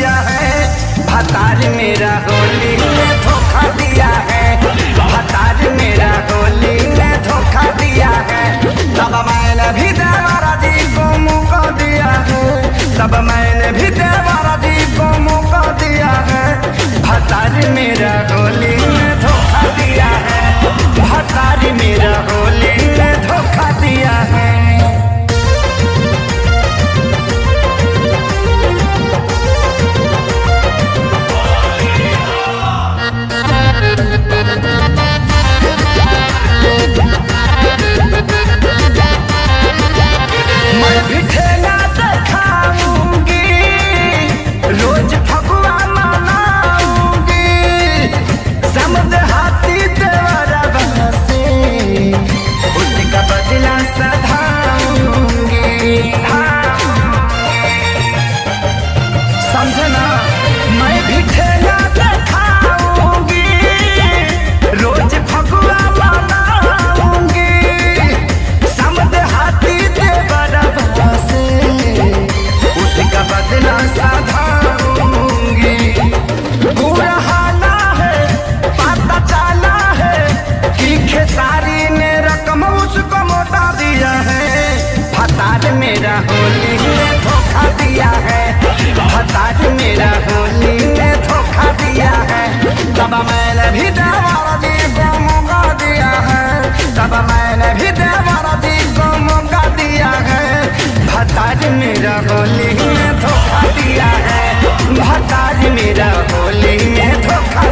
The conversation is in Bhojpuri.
दिया है। भतार मेरा होली में धोखा दिया है। भतार मेरा होली में धोखा दिया है। तब मैंने भी देवरा जी को मौका दिया है। तब मैंने भी देवरा जी को मौका दिया है। भतार मेरा होली में धोखा दिया है। भतार मेरा होली में धोखा दिया है। मैं भी ठेला दिखाऊंगी, रोज फगुआ मनाऊंगी। समझ हाथी देवरा से उसका बदला सधाऊंगी। समझना, मैं भी ठेला दिखाऊंगी, रोज फगुआ मनाऊंगी। समझ हाथी देवरा से उसका बदला सधाऊंगी। बुरा हाना है, पता चला है कि खेसारी ने रकम उसको मोटा दिया है। भतार मेरा होली में धोखा दिया है। भतार मेरा होली में धोखा दिया है। तब मैंने भी देवरा जी को मौका दिया है। तब मैंने भी देवरा जी को मौका दिया है। भतार मेरा होली में धोखा दिया है। भतार मेरा होली में धोखा